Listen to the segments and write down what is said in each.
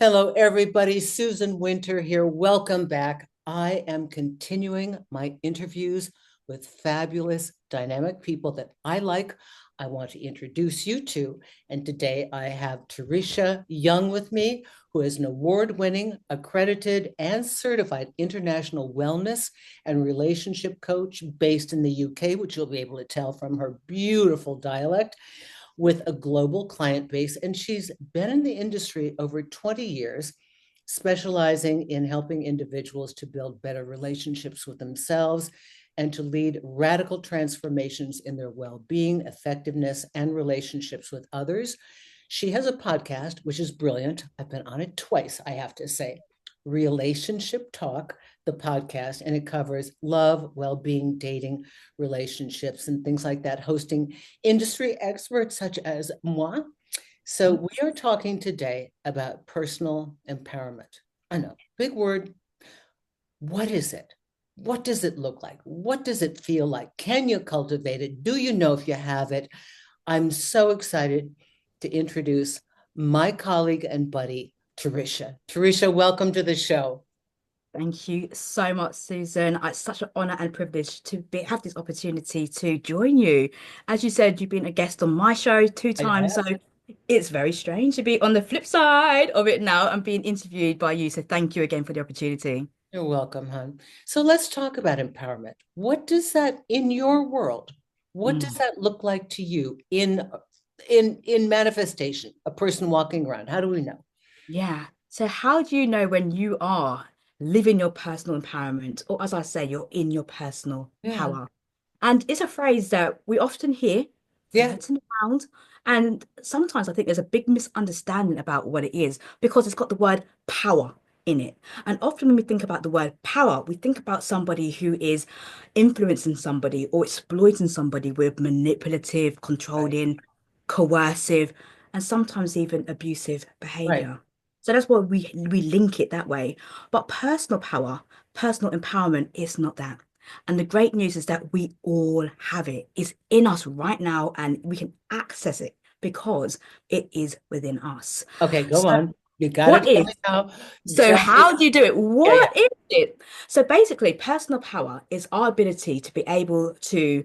Hello, everybody. Susan Winter here. Welcome back. I am continuing my interviews with fabulous, dynamic people that I like. I want to introduce you to. And today I have Teresha Young with me, who is an award-winning, accredited, and certified international wellness and relationship coach based in the UK, which you'll be able to tell from her beautiful dialect with a global client base. And she's been in the industry over 20 years, specializing in helping individuals to build better relationships with themselves and to lead radical transformations in their well-being, effectiveness, and relationships with others. She has a podcast, which is brilliant. I've been on it twice, I have to say. REAL-ationship Talk, the podcast, and it covers love, well-being, dating, relationships, and things like that, hosting industry experts such as moi. So we are talking today about personal empowerment. I know, big word. What is it? What does it look like? What does it feel like? Can you cultivate it? Do you know if you have it? I'm so excited to introduce my colleague and buddy, Teresha. Teresha, welcome to the show. Thank you so much, Susan. It's such an honor and privilege to have this opportunity to join you. As you said, you've been a guest on my show two I times, so have. it's very strange to be on the flip side of it now and being interviewed by you. So thank you again for the opportunity. You're welcome, hon. So let's talk about empowerment. What does that in your world? What does Mm, that look like to you in manifestation? A person walking around. How do we know? yeah. So how do you know when you are living your personal empowerment, or as I say, you're in your personal Yeah. power? And it's a phrase that we often hear Yeah. floating around. And sometimes I think there's a big misunderstanding about what it is because it's got the word power in it. And often when we think about the word power, we think about somebody who is influencing somebody or exploiting somebody with manipulative, Right. controlling, coercive, and sometimes even abusive Right. behavior. So that's why we link it that way. But personal power, personal empowerment is not that. And the great news is that we all have it. It's in us right now, and we can access it because it is within us. Okay, go So, on. You got to what tell is me now. so Tell me. how do you do it? Yeah, yeah. What is it? So basically, personal power is our ability to be able to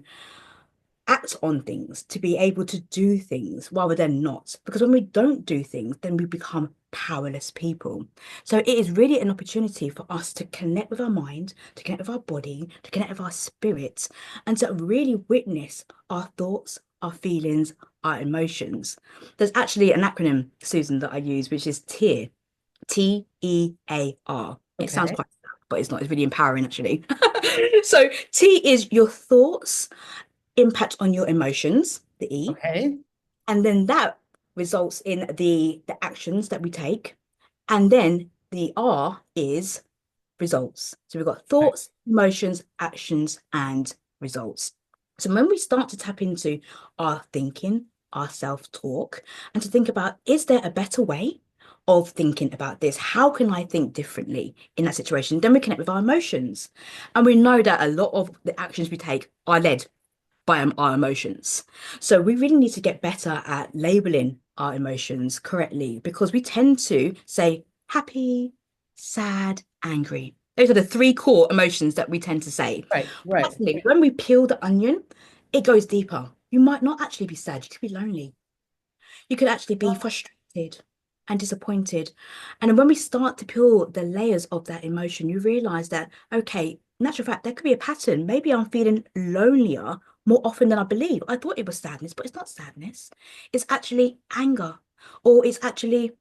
act on things, to be able to do things rather than not. Because when we don't do things, then we become powerless people. So it is really an opportunity for us to connect with our mind, to connect with our body, to connect with our spirits, and to really witness our thoughts, our feelings, our emotions. There's actually an acronym, Susan, that I use, which is TEAR, TEAR. It sounds Okay. quite sad, but it's not. It's really empowering, actually. So T is your thoughts impact on your emotions, the E, Okay. and then that results in the actions that we take. And then the R is results. So we've got Right. thoughts, emotions, actions, and results. So when we start to tap into our thinking, our self-talk, and to think about, is there a better way of thinking about this? How can I think differently in that situation? Then we connect with our emotions. And we know that a lot of the actions we take are led by our emotions. So we really need to get better at labeling our emotions correctly because we tend to say happy, sad, angry. Those are the three core emotions that we tend to say. Right. But Right. actually, when we peel the onion, it goes deeper. You might not actually be sad, you could be lonely. You could actually be frustrated and disappointed. And when we start to peel the layers of that emotion, you realize that, okay, natural fact, there could be a pattern. Maybe I'm feeling lonelier more often than I believe. I thought it was sadness, but it's not sadness. It's actually anger, or it's actually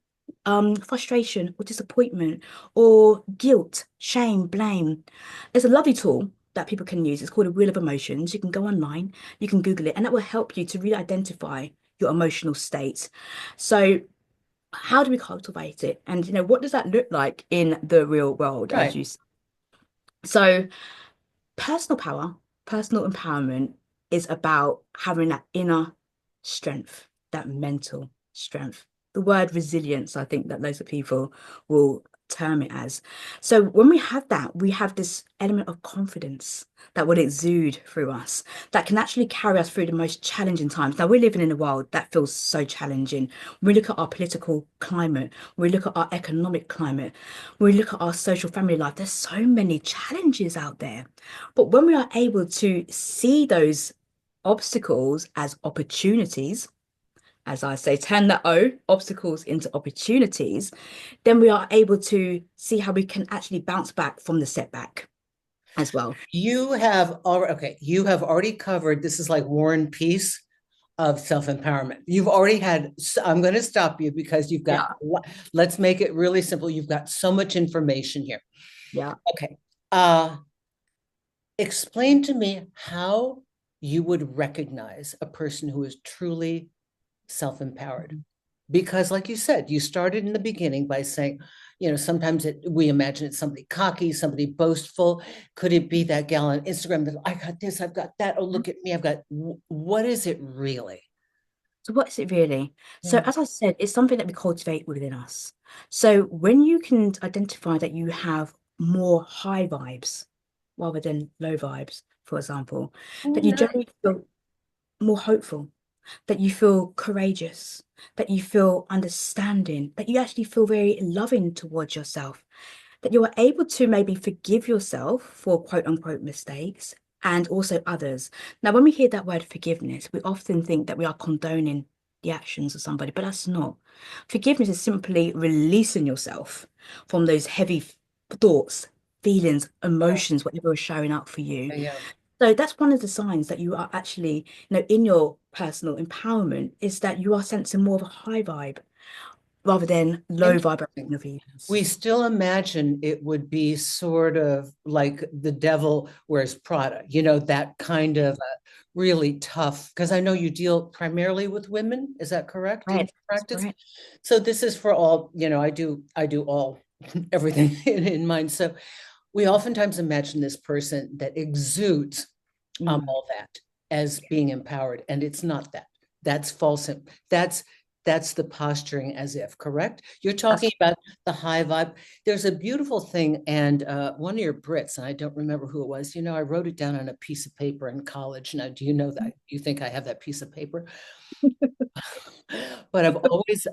frustration or disappointment or guilt, shame, blame. There's a lovely tool that people can use. It's called a Wheel of Emotions. You can go online, you can Google it, and that will help you to really identify your emotional state. So, how do we cultivate it? And what does that look like in the real world, as Right. you so personal power, personal empowerment is about having that inner strength, that mental strength. The word resilience, I think that loads of people will term it as. So when we have that, we have this element of confidence that will exude through us, that can actually carry us through the most challenging times. Now, we're living in a world that feels so challenging. We look at our political climate, we look at our economic climate, we look at our social family life. There's so many challenges out there. But when we are able to see those obstacles as opportunities, as I say, turn that obstacles into opportunities, then we are able to see how we can actually bounce back from the setback as well. You have already covered, this is like War and Peace of self-empowerment. You've already had, I'm going to stop you because you've got, Yeah, let's make it really simple. You've got so much information here. yeah. Okay. Explain to me how you would recognize a person who is truly self-empowered. Because like you said, you started in the beginning by saying, sometimes we imagine it's somebody cocky, somebody boastful. Could it be that gal on Instagram that I got this, I've got that. Oh, look at me. What is it really? So what is it really? So Yeah. as I said, it's something that we cultivate within us. So when you can identify that you have more high vibes rather than low vibes, for example, Oh, that you nice. generally feel more hopeful, that you feel courageous, that you feel understanding, that you actually feel very loving towards yourself, that you are able to maybe forgive yourself for quote unquote mistakes and also others. Now, when we hear that word forgiveness, we often think that we are condoning the actions of somebody, but that's not. Forgiveness is simply releasing yourself from those heavy thoughts, feelings, emotions, whatever is showing up for you. Yeah. So that's one of the signs that you are actually, in your personal empowerment, is that you are sensing more of a high vibe rather than low vibration Interesting. of ease. We still imagine it would be sort of like the devil wears Prada, that kind of really tough, because I know you deal primarily with women. Is that correct in Right. your That's practice? correct. So this is for all, I do all everything in mind. So we oftentimes imagine this person that exudes Mm. all that as being empowered, and it's not that. That's false. That's that's the posturing as if, correct? You're That's talking about the high vibe. There's a beautiful thing, and one of your Brits, and I don't remember who it was. I wrote it down on a piece of paper in college. Now, do you know that? You think I have that piece of paper? But I've always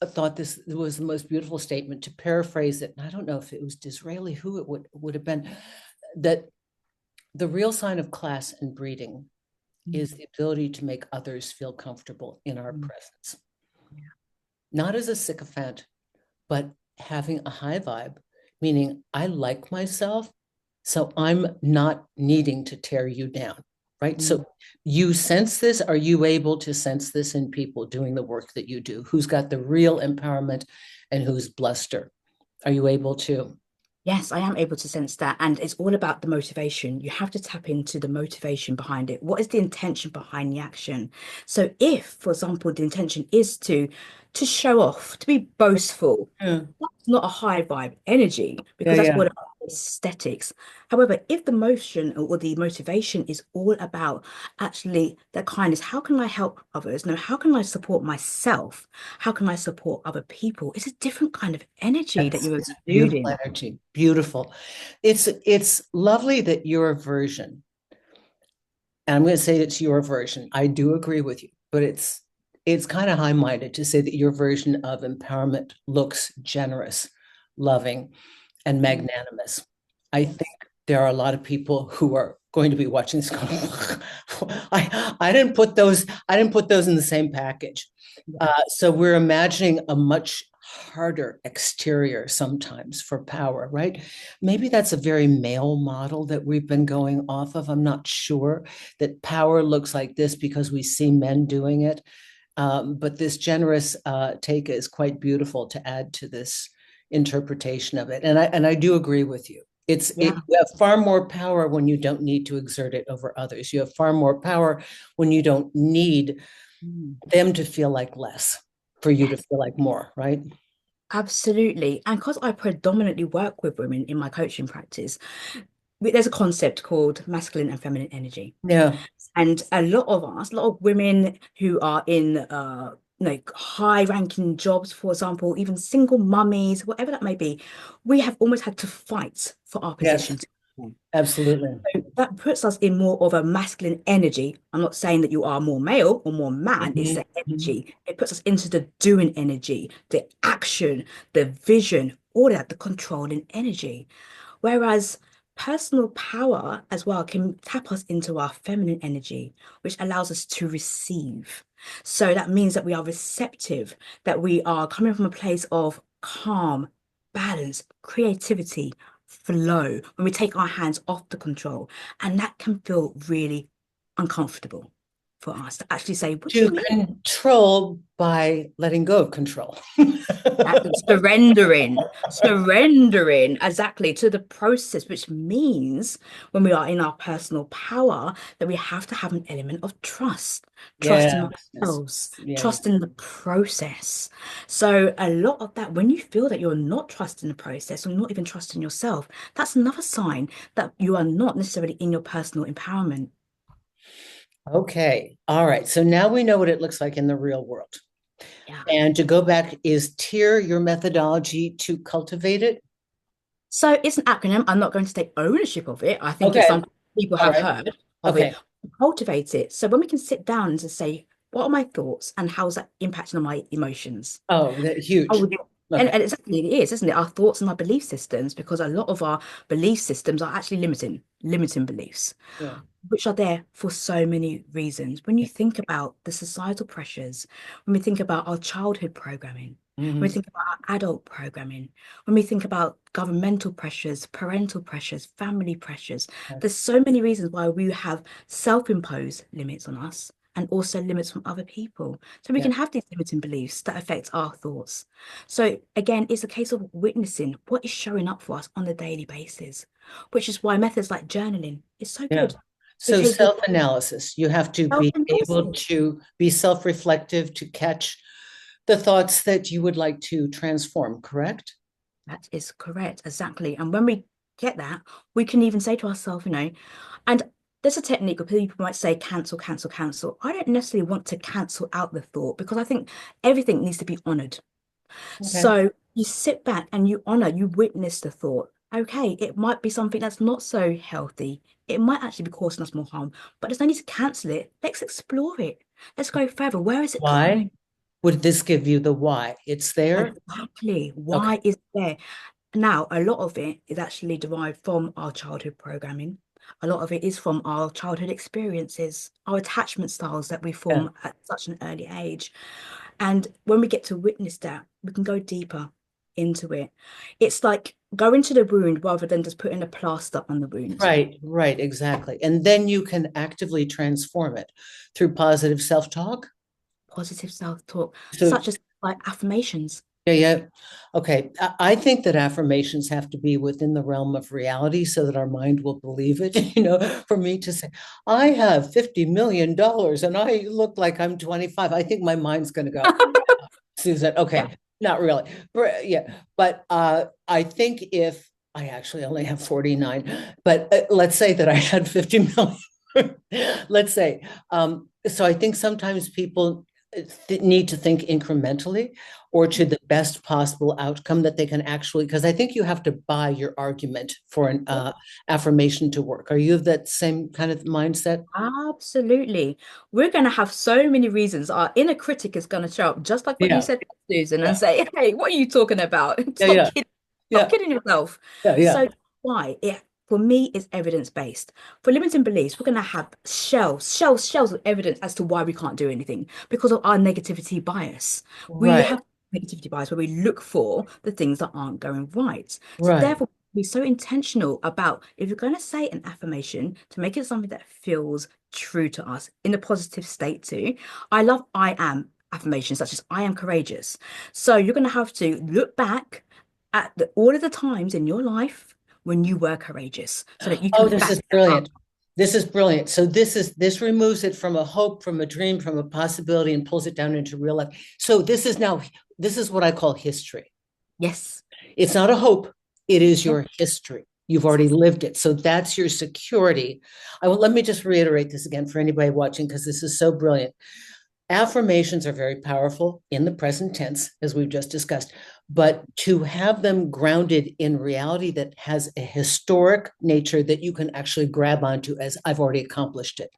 thought this was the most beautiful statement. To paraphrase it, and I don't know if it was Disraeli, who it would have been, that the real sign of class and breeding is the ability to make others feel comfortable in our Mm. presence. Not as a sycophant, but having a high vibe, meaning I like myself, so I'm not needing to tear you down, right? Mm. So you sense this. Are you able to sense this in people doing the work that you do? Who's got the real empowerment and who's bluster? Are you able to? Yes, I am able to sense that. And it's all about the motivation. You have to tap into the motivation behind it. What is the intention behind the action? So if, for example, the intention is to show off, to be boastful, Yeah, that's not a high vibe energy yeah, because that's yeah. what aesthetics. However, if the motion or the motivation is all about actually the kindness, how can I help others? No, how can I support myself? How can I support other people? It's a different kind of energy that you're It's beautiful exuding. energy. Beautiful. It's lovely that your version, and I'm going to say it's your version. I do agree with you, but it's kind of high-minded to say that your version of empowerment looks generous, loving, and Mm. magnanimous. I think Yes. there are a lot of people who are going to be watching this going, I didn't put those in the same package. Yeah. So we're imagining a much harder exterior sometimes for power, right? Maybe that's a very male model that we've been going off of. I'm not sure that power looks like this because we see men doing it. But this generous take is quite beautiful to add to this interpretation of it. And I do agree with you. Yeah. You have far more power when you don't need to exert it over others. You have far more power when you don't need Mm. them to feel like less for you to Yes, feel like more, right? absolutely. And because I predominantly work with women in my coaching practice, there's a concept called masculine and feminine energy. Yeah. And a lot of us, a lot of women who are in high ranking jobs, for example, even single mummies, whatever that may be, we have almost had to fight for our Yes, positions. absolutely. That puts us in more of a masculine energy. I'm not saying that you are more male or more man, it's Mhm, the mhm. energy. It puts us into the doing energy, the action, the vision, all that, the controlling energy. Whereas personal power as well can tap us into our feminine energy, which allows us to receive. So that means that we are receptive, that we are coming from a place of calm, balance, creativity, flow, when we take our hands off the control. And that can feel really uncomfortable for us to actually say, what do you To mean? control by letting go of control. That's surrendering exactly to the process, which means when we are in our personal power, that we have to have an element of trust in Yes, ourselves, yeah. trust in the process. So, a lot of that, when you feel that you're not trusting the process or not even trusting yourself, that's another sign that you are not necessarily in your personal empowerment. Okay. All right. So now we know what it looks like in the real world. Yeah. And to go back, is TIER your methodology to cultivate it? So it's an acronym. I'm not going to take ownership of it. I think it's Okay. something people All have right. heard of it. Okay. Cultivate it. So when we can sit down and just say, what are my thoughts and how's that impacting on my emotions? Oh, Oh, huge. yeah. Okay. And exactly it is, isn't it? Our thoughts and our belief systems, because a lot of our belief systems are actually limiting beliefs, Yeah. which are there for so many reasons. When you think about the societal pressures, when we think about our childhood programming, when we Mhm. think about our adult programming, when we think about governmental pressures, parental pressures, family pressures, there's so many reasons why we have self-imposed limits on us and also limits from other people. So we Yeah. can have these limiting beliefs that affect our thoughts. So again, it's a case of witnessing what is showing up for us on a daily basis, which is why methods like journaling is so Yeah. good. So Because you're self-analysis, you have to be able self-analysis. to be self-reflective to catch the thoughts that you would like to transform, correct? That is correct, exactly. And when we get that, we can even say to ourselves, and there's a technique where people might say cancel, cancel, cancel. I don't necessarily want to cancel out the thought because I think everything needs to be honored. Okay. So you sit back and you honor, you witness the thought. Okay, it might be something that's not so healthy. It might actually be causing us more harm, but there's no need to cancel it. Let's explore it. Let's go further. Where is it coming? Why would this give you the why? It's there. Exactly. Okay. Why is there? Now, a lot of it is actually derived from our childhood programming. A lot of it is from our childhood experiences, our attachment styles that we Yeah. form at such an early age. And when we get to witness that, we can go deeper into it. It's like go into the wound rather than just putting a plaster on the wound. Right, right, exactly. And then you can actively transform it through positive self-talk. Positive self-talk, So, such as like affirmations. yeah, yeah. Okay. I think that affirmations have to be within the realm of reality so that our mind will believe it. For me to say, I have $50 million and I look like I'm 25, I think my mind's going to go, Susan, Yeah. okay, not really. Yeah. But I think if I actually only have 49, but let's say that I had 50 million. Let's say. So I think sometimes people need to think incrementally or to the best possible outcome that they can actually, because I think you have to buy your argument for an affirmation to work. Are you of that same kind of mindset? Absolutely. We're going to have so many reasons. Our inner critic is going to show up, just like what you Yeah. said, Susan, and Yeah. say, hey, what are you talking about? Yeah. Yeah. Stop Yeah. kidding yourself. Yeah. So Yeah. why? It for me is evidence-based. For limiting beliefs, we're going to have shells of evidence as to why we can't do anything because of our negativity bias. We Right. have negativity bias where we look for the things that aren't going right. So Right. therefore, be so intentional about if you're going to say an affirmation to make it something that feels true to us in a positive state too. I love I am affirmations such as I am courageous. So you're going to have to look back at all of the times in your life when you were courageous so that you Oh, can this back is that up. brilliant. This is brilliant. So this removes it from a hope, from a dream, from a possibility, and pulls it down into real life. So this is what I call history. Yes. It's not a hope, it is Yes. your history. You've already lived it. So that's your security. Let me just reiterate this again for anybody watching, because this is so brilliant. Affirmations are very powerful in the present tense, as we've just discussed, but to have them grounded in reality that has a historic nature that you can actually grab onto as I've already accomplished it,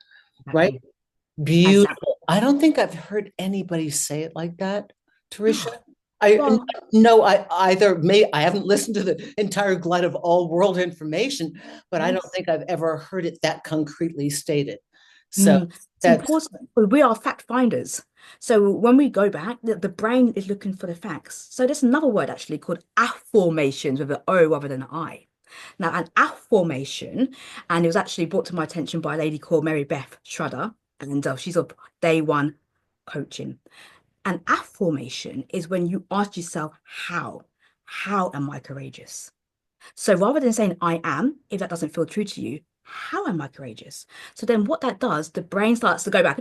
right? Exactly. Exactly. Beautiful. I don't think I've heard anybody say it like that, Teresha. I Well, no, I either may I haven't listened to the entire glut of all world information, but I don't yes. think I've ever heard it that concretely stated. So It's that's important, but we are fact finders. So when we go back, the brain is looking for the facts. So there's another word actually called affirmations with an O rather than an I. Now, an affirmation, and it was actually brought to my attention by a lady called Mary Beth Schroeder, and she's of day one coaching. An affirmation is when you ask yourself, how? How am I courageous? So rather than saying I am, if that doesn't feel true to you, how am I courageous? So then what that does, the brain starts to go back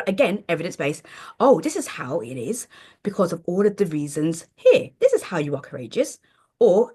again, evidence-based. Oh, this is how it is because of all of the reasons here. This is how you are courageous. Or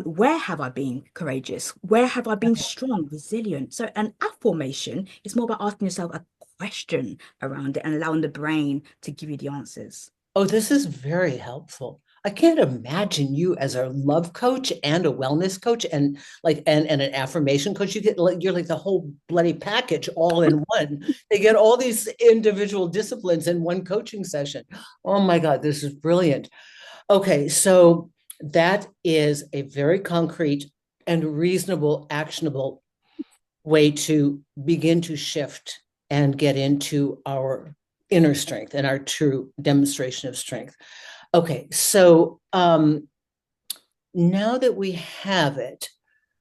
where have I been courageous? Where have I been strong, resilient? So an affirmation is more about asking yourself a question around it and allowing the brain to give you the answers. oh, this is very helpful. I can't imagine you as a love coach and a wellness coach and and an affirmation coach. You get like you're like the whole bloody package all in one. They get all these individual disciplines in one coaching session. Oh my God, this is brilliant. Okay, so that is a very concrete and reasonable, actionable way to begin to shift and get into our inner strength and our true demonstration of strength. Okay, so now that we have it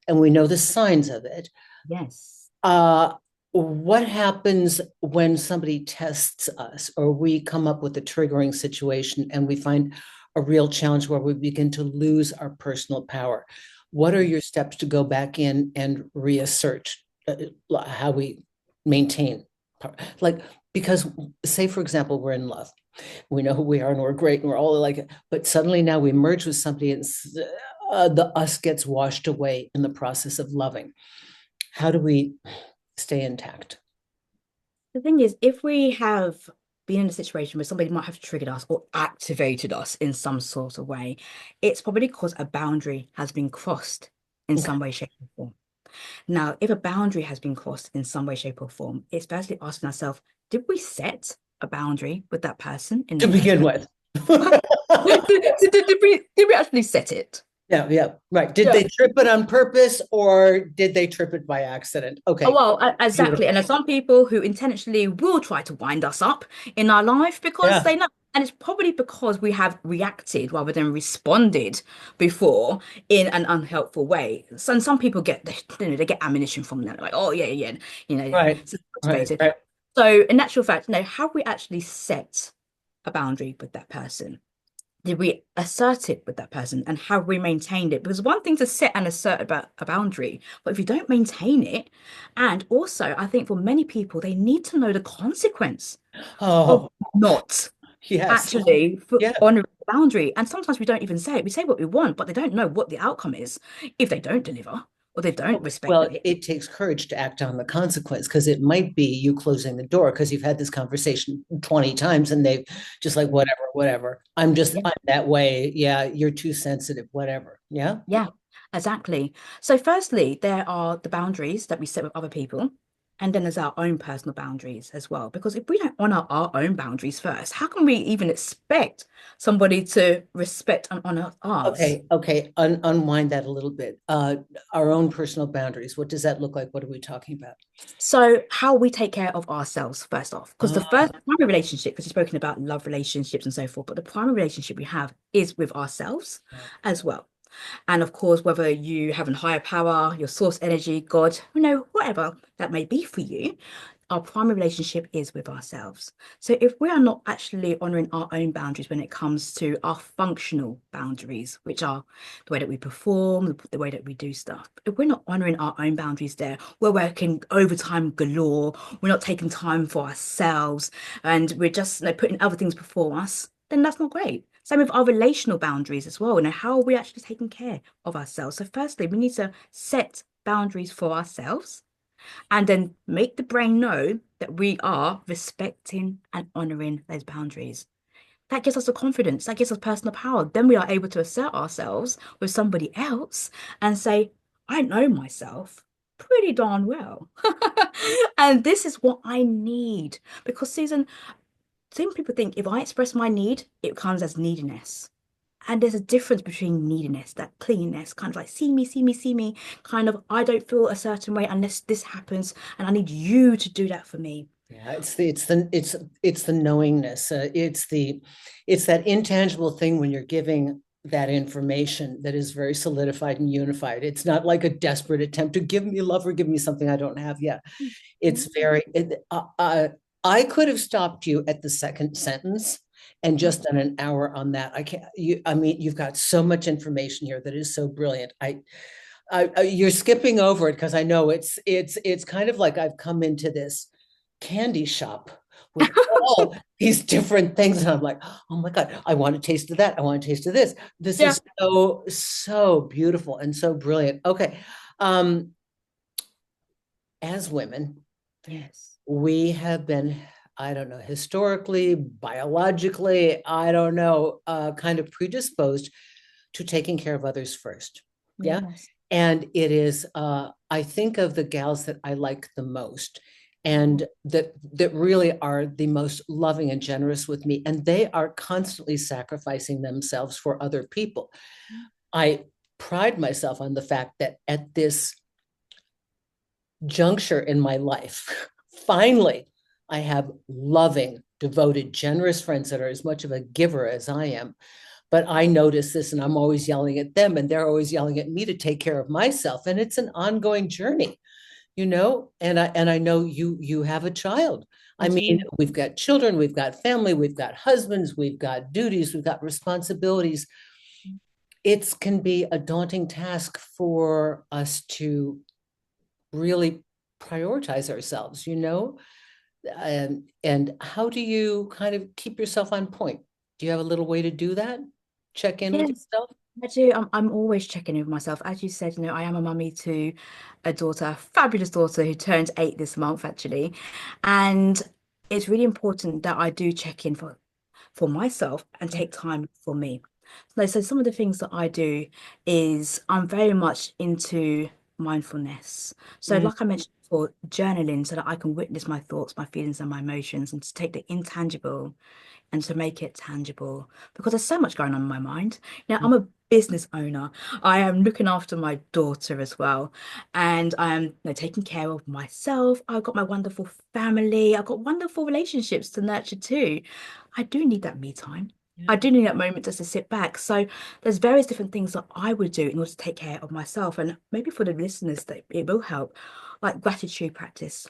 and we know the signs of it, Yes. uh, what happens when somebody tests us or we come up with a triggering situation and we find a real challenge where we begin to lose our personal power? What are your steps to go back in and reassert how we maintain power? Like, because say, for example, we're in love, we know who we are and we're great and we're all like it, but suddenly now we merge with somebody and the us gets washed away in the process of loving. How do we stay intact? The thing is, if we have been in a situation where somebody might have triggered us or activated us in some sort of way, it's probably because a boundary has been crossed in Okay. some way, shape, or form. Now, if a boundary has been crossed in some way, shape, or form, it's firstly asking ourselves, did we set a boundary with that person in the To first begin place? with. Did we actually set it? Yeah, yeah, right. Did Yeah. they trip it on purpose or did they trip it by accident? Oh, Okay, well, exactly. And beautiful. there's some people who intentionally will try to wind us up in our life because Yeah, they know. And it's probably because we have reacted rather than responded before in an unhelpful way. So, and some people get, they get ammunition from that, like, oh, yeah, yeah, right, so right, motivated. right. So, in actual fact, have we actually set a boundary with that person? Did we assert it with that person and have we maintained it? Because one thing to set and assert about a boundary, but if you don't maintain it, and also I think for many people, they need to know the consequence of Oh, not yes. actually Yeah. honoring the boundary. And sometimes we don't even say it. We say what we want, but they don't know what the outcome is if they don't deliver or they don't respect Well, it. it takes courage to act on the consequence because it might be you closing the door because you've had this conversation 20 times and they've just like, whatever, whatever. Yeah. I'm that way. Yeah, you're too sensitive, whatever. Yeah. Yeah, exactly. So firstly, there are the boundaries that we set with other people, and then there's our own personal boundaries as well. Because if we don't honor our own boundaries first, how can we even expect somebody to respect and honor ours? Okay, okay. Unwind that a little bit. Our own personal boundaries. What does that look like? What are we talking about? So how we take care of ourselves first off, because the Ah, first primary relationship, because you've spoken about love relationships and so forth, but the primary relationship we have is with ourselves as well. And of course, whether you have a higher power, your source energy, God, whatever that may be for you, our primary relationship is with ourselves. So if we are not actually honoring our own boundaries when it comes to our functional boundaries, which are the way that we perform, the way that we do stuff, if we're not honoring our own boundaries there, we're working overtime galore, we're not taking time for ourselves, and we're just putting other things before us, then that's not great. Same with our relational boundaries as well. How are we actually taking care of ourselves? So, firstly, we need to set boundaries for ourselves. and then make the brain know that we are respecting and honoring those boundaries. That gives us the confidence, that gives us personal power. Then we are able to assert ourselves with somebody else and say, I know myself pretty darn well. And this is what I need. Because, Susan, some people think if I express my need, it comes as neediness. And there's a difference between neediness, that clinginess, kind of like see me, see me, see me, kind of I don't feel a certain way unless this happens, and I need you to do that for me. Yeah, it's the knowingness. It's that intangible thing when you're giving that information that is very solidified and unified. It's not like a desperate attempt to give me love or give me something I don't have yet. It's very. I could have stopped you at the second sentence and just done an hour on that. I can't. I mean, you've got so much information here that is so brilliant. You're skipping over it because I know it's kind of like I've come into this candy shop with all these different things, and I'm like, oh my God, I want a taste of that. I want a taste of this. This Yeah. is so beautiful and so brilliant. Okay, um, as women, Yes. we have been, I don't know, historically, biologically, I don't know, kind of predisposed to taking care of others first. Yeah. Yes. And it is, I think of the gals that I like the most and that really are the most loving and generous with me. And they are constantly sacrificing themselves for other people. I pride myself on the fact that at this juncture in my life, finally, I have loving, devoted, generous friends that are as much of a giver as I am. But I notice this and I'm always yelling at them and they're always yelling at me to take care of myself. And it's an ongoing journey, and I know you have a child. I I mean, do. we've got children, we've got family, we've got husbands, we've got duties, we've got responsibilities. It can be a daunting task for us to really prioritize ourselves. And how do you kind of keep yourself on point? Do you have a little way to do that? Check in with Yes, yourself? I do. I'm always checking in with myself. As you said, I am a mummy to a daughter, a fabulous daughter who turned 8 this month, actually. And it's really important that I do check in for myself and Yeah. take time for me. So some of the things that I do is I'm very much into mindfulness. So Mm, like I mentioned before, journaling so that I can witness my thoughts, my feelings, and my emotions, and to take the intangible and to make it tangible because there's so much going on in my mind. I'm a business owner. I am looking after my daughter as well, and I am taking care of myself. I've got my wonderful family. I've got wonderful relationships to nurture too. I do need that me time. I yeah. do need that moment just to sit back. So there's various different things that I would do in order to take care of myself, and maybe for the listeners that it will help, like gratitude practice.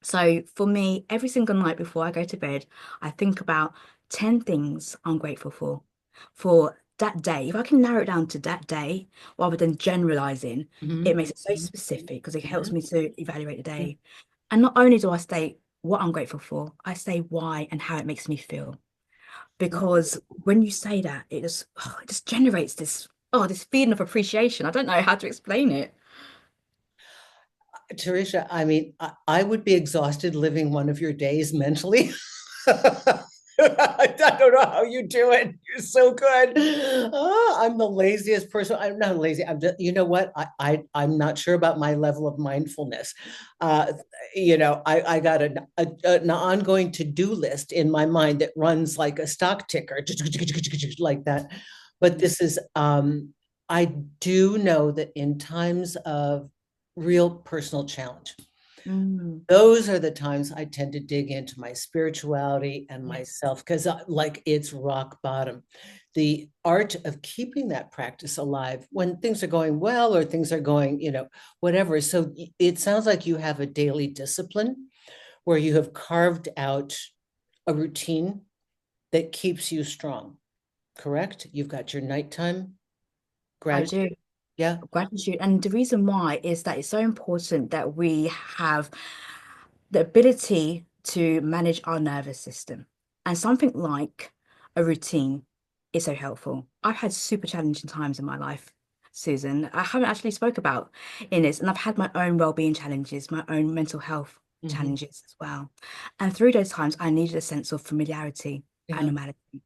So for me, every single night before I go to bed, I think about 10 things I'm grateful for that day. If I can narrow it down to that day rather than generalizing, it Mhm. makes it so specific because it helps Yeah. me to evaluate the Yeah. day. And not only do I state what I'm grateful for, I say why and how it makes me feel. Because when you say that, it just generates this feeling of appreciation. I don't know how to explain it. Teresha, I mean, I would be exhausted living one of your days mentally. I don't know how you do it. You're so good. I'm the laziest person. I'm not lazy. I'm just, you know what? I'm not sure about my level of mindfulness. Uh, I got an ongoing to-do list in my mind that runs like a stock ticker, like that. But I do know that in times of real personal challenge, Mm, those are the times I tend to dig into my spirituality and yes, myself because like it's rock bottom. The art of keeping that practice alive when things are going well or things are going, whatever. So it sounds like you have a daily discipline where you have carved out a routine that keeps you strong, correct? You've got your nighttime I gratitude. do. Yeah. Gratitude. And the reason why is that it's so important that we have the ability to manage our nervous system. And something like a routine is so helpful. I've had super challenging times in my life. Susan, I haven't actually spoke about in this, and I've had my own well-being challenges, my own mental health Mhm. challenges as well. And through those times, I needed a sense of familiarity and Yeah, normality.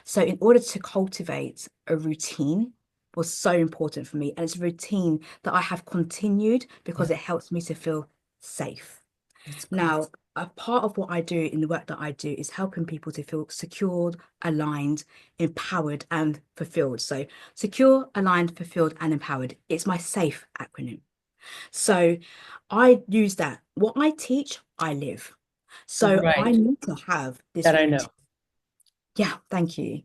So in order to cultivate a routine was so important for me. And it's a routine that I have continued yeah, because it helps me to feel safe. that's great. Now, a part of what I do in the work that I do is helping people to feel secured, aligned, empowered, and fulfilled. So, secure, aligned, fulfilled, and empowered. It's my SAFE acronym. So, I use that. What I teach, I live. So, I Right. need to have this That I routine. know. Yeah, thank you.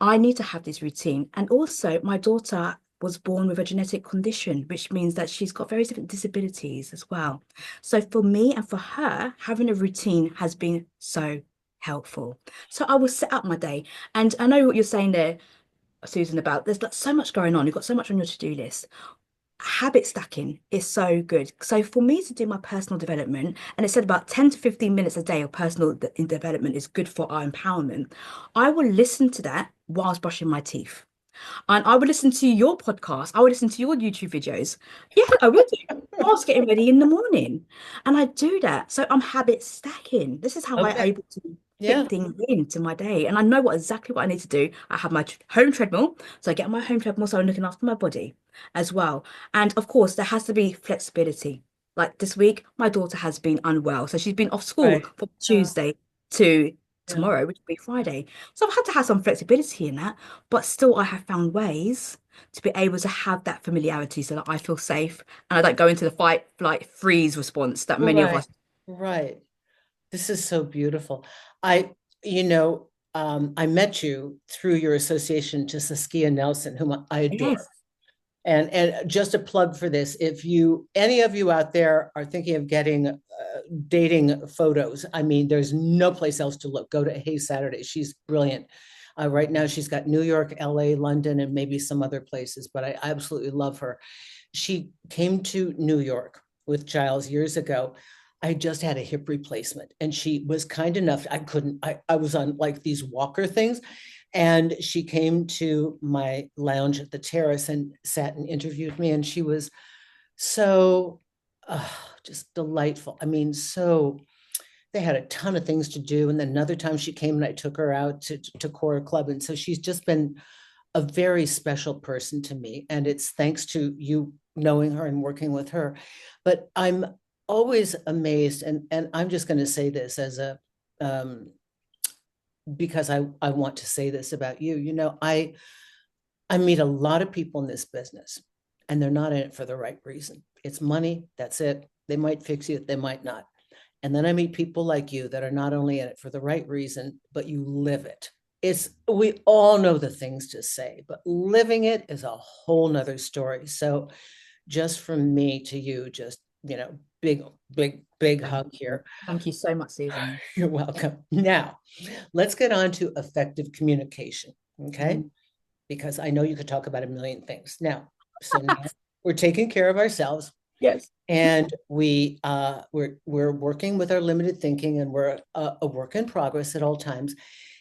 I need to have this routine. And also, my daughter was born with a genetic condition, which means that she's got various different disabilities as well. So for me and for her, having a routine has been so helpful. So I will set up my day. And I know what you're saying there, Susan, about there's like so much going on. You've got so much on your to-do list. Habit stacking is so good. So for me to do my personal development, and it said about 10 to 15 minutes a day of personal development is good for our empowerment. I will listen to that whilst brushing my teeth. And I would listen to your podcast. I would listen to your YouTube videos. Yeah, I would do. Whilst getting ready in the morning. And I do that. So I'm habit stacking. This is how I'm Okay. able to fit Yeah. things into my day. And I know exactly what I need to do. I have my home treadmill. So I get on my home treadmill. So I'm looking after my body as well. And of course, there has to be flexibility. Like this week, my daughter has been unwell. So she's been off school Right. from Uh, Tuesday to yeah. tomorrow, which will be Friday. So I've had to have some flexibility in that, but still I have found ways to be able to have that familiarity so that I feel safe and I don't go into the fight, flight, freeze response that many of Right. us. Right. This is so beautiful. I, you know, I met you through your association to Saskia Nelson, whom I adore. Yes. And just a plug for this, if you any of you out there are thinking of getting dating photos, I mean, there's no place else to look. Go to Hey Saturday. She's brilliant. Right now, she's got New York, LA, London, and maybe some other places, but I absolutely love her. She came to New York with Giles years ago. I just had a hip replacement, and she was kind enough. I was on like these walker things, and she came to my lounge at the Terrace and sat and interviewed me. And she was so just delightful. I mean, so they had a ton of things to do. And then another time she came and I took her out to Cora Club. And so she's just been a very special person to me. And it's thanks to you knowing her and working with her. But I'm always amazed, and I'm just going to say this as a because I want to say this about you. You know, I meet a lot of people in this business, and they're not in it for the right reason. It's money, that's it. They might fix you, they might not. And then I meet people like you that are not only in it for the right reason, but you live it. It's we all know the things to say, but living it is a whole nother story. So just from me to you, just big, big, big Thank hug you. here. Thank you so much, Susan. You're welcome. Now, let's get on to effective communication. Okay. Mm. Because I know you could talk about a million things. Now, so now we're taking care of ourselves, Yes. and we're working with our limited thinking, and we're a work in progress at all times.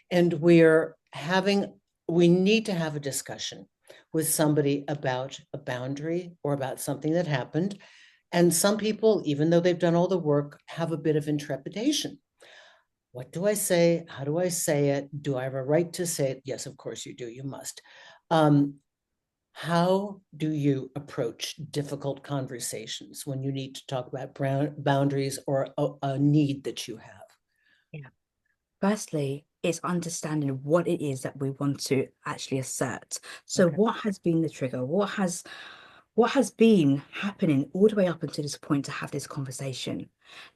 And we need to have a discussion with somebody about a boundary or about something that happened. And some people, even though they've done all the work, have a bit of intrepidation. What do I say? How do I say it? Do I have a right to say it? Yes, of course you do. You must. Um, how do you approach difficult conversations when you need to talk about boundaries or a need that you have? Yeah. Firstly, it's understanding what it is that we want to actually assert. So Okay. what has been the trigger? What has been happening all the way up until this point to have this conversation?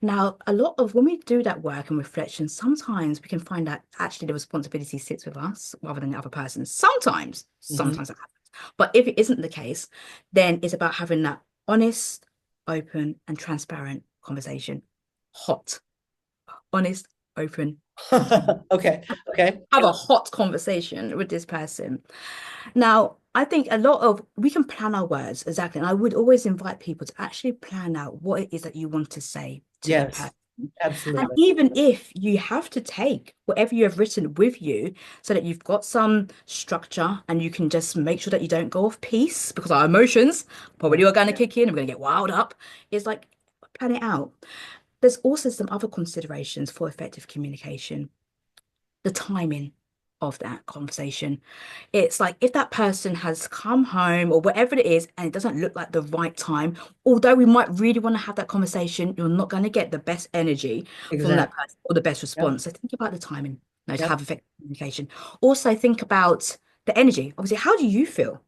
Now, a lot of when we do that work and reflection, sometimes we can find that actually the responsibility sits with us rather than the other person. Sometimes, Mhm. sometimes that happens. But if it isn't the case, then it's about having that honest, open, and transparent conversation. Hot, honest, open, transparent. Okay. Okay. Have a hot conversation with this person. Now, I think a lot of we can plan our words exactly. And I would always invite people to actually plan out what it is that you want to say to that Yes. person. And Absolutely. even if you have to take whatever you have written with you so that you've got some structure and you can just make sure that you don't go off piece because our emotions Yeah. probably are going to kick in and we're going to get wild up. It's like plan it out. There's also some other considerations for effective communication. The timing of that conversation. It's like if that person has come home or whatever it is, and it doesn't look like the right time, although we might really want to have that conversation, you're not going to get the best energy from that Exactly. person or the best Yep. response. So think about the timing, to Yep. have effective communication. Also, think about the energy. Obviously, how do you feel?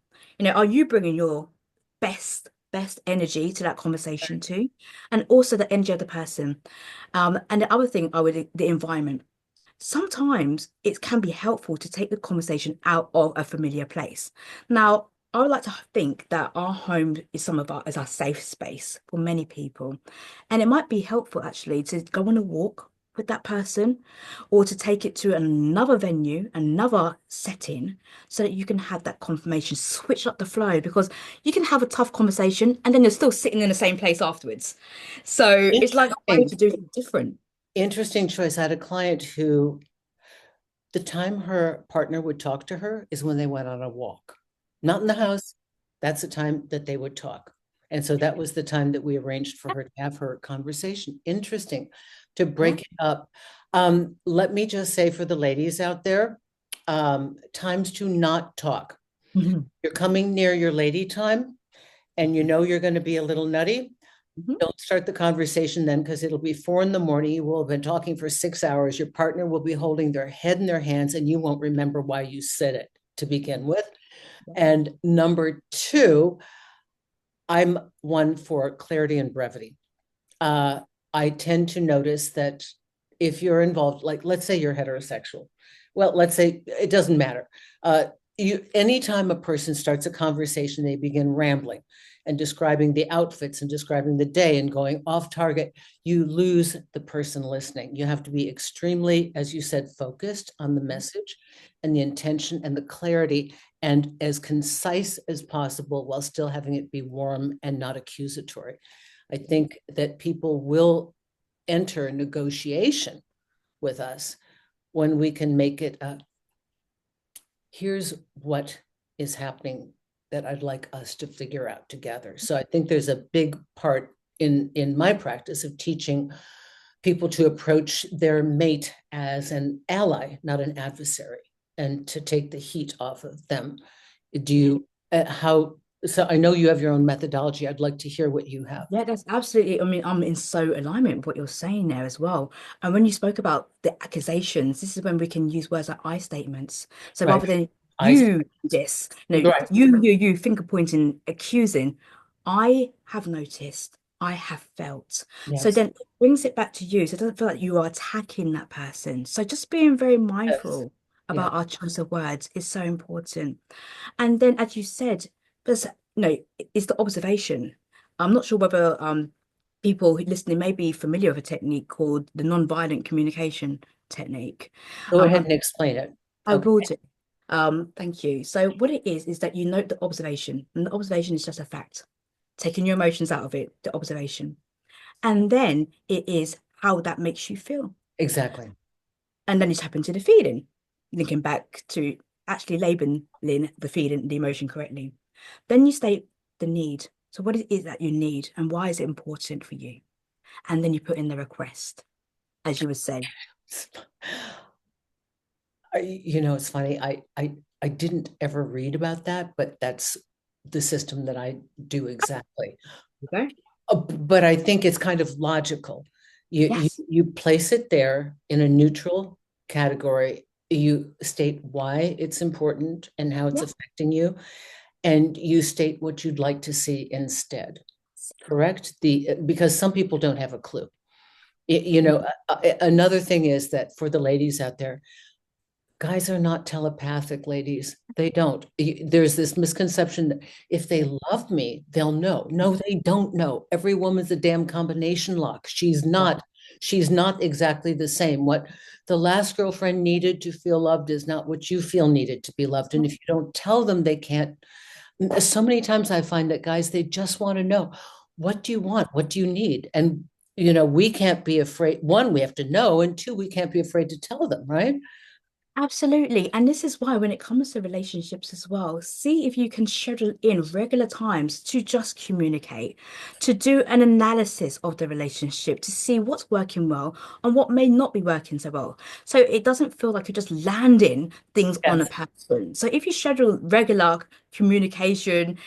Are you bringing your best energy to that conversation too? And also the energy of the person. And the other thing, the environment. Sometimes it can be helpful to take the conversation out of a familiar place. Now, I would like to think that our home is our safe space for many people. And it might be helpful actually to go on a walk with that person or to take it to another venue, another setting, so that you can have that confirmation, switch up the flow because you can have a tough conversation and then you're still sitting in the same place afterwards. So it's like a way Interesting. to do it different. Interesting choice. I had a client who the time her partner would talk to her is when they went on a walk, not in the house. That's the time that they would talk. And so that was the time that we arranged for her to have her conversation. Interesting to Yeah. break it up. Let me just say for the ladies out there, times to not talk. Mhm. You're coming near your lady time and you know you're going to be a little nutty. Mhm. Don't start the conversation then because it'll be 4 in the morning. You will have been talking for 6 hours. Your partner will be holding their head in their hands and you won't remember why you said it to begin with. And number two, I'm one for clarity and brevity. Uh, I tend to notice that if you're involved, like let's say you're heterosexual, well, let's say it doesn't matter. Anytime a person starts a conversation, they begin rambling and describing the outfits and describing the day and going off target, you lose the person listening. You have to be extremely, as you said, focused on the message and the intention and the clarity and as concise as possible while still having it be warm and not accusatory. I think that people will enter negotiation with us when we can make it a here's what is happening that I'd like us to figure out together. So I think there's a big part in my practice of teaching people to approach their mate as an ally, not an adversary, and to take the heat off of them. Do you how so I know you have your own methodology. I'd like to hear what you have. Yeah, that's absolutely. I mean, I'm in so alignment with what you're saying there as well. And when you spoke about the accusations, this is when we can use words like I statements. So Right. rather than I you do this, right. you finger pointing, accusing, I have noticed, I have felt. So Yes. then it brings it back to you. So it doesn't feel like you are attacking that person. So just being very Yes. mindful Yeah. about our choice of words is so important. And then, as you said, there's it's the observation. I'm not sure whether people listening may be familiar with a technique called the non-violent communication technique. Go ahead And and explain it. I Okay. will do. Thank you. So what it is that you note the observation, and the observation is just a fact, taking your emotions out of it, the observation, and then it is how that makes you feel, Exactly. and then you tap into the feeling, linking back to actually labeling the feeling, the emotion correctly. Then you state the need. So what it is that you need and why is it important for you? And then you put in the request, as you would say. It's funny. I didn't ever read about that, but that's the system that I do exactly. Okay. But I think it's kind of logical. Yes. You place it there in a neutral category. You state why it's important and how it's Yeah. affecting you, and you state what you'd like to see instead. Correct? Because some people don't have a clue. Another thing is that for the ladies out there, guys are not telepathic, ladies. They don't. There's this misconception that if they love me, they'll know. No, they don't know. Every woman's a damn combination lock. She's not exactly the same. What the last girlfriend needed to feel loved is not what you feel needed to be loved. And if you don't tell them, they can't. So many times I find that guys, they just want to know, what do you want? What do you need? And we can't be afraid. One, we have to know, and two, we can't be afraid to tell them, right? Absolutely. And this is why, when it comes to relationships as well, see if you can schedule in regular times to just communicate, to do an analysis of the relationship, to see what's working well and what may not be working so well. So it doesn't feel like you're just landing things on a Yes. person. So if you schedule regular communication,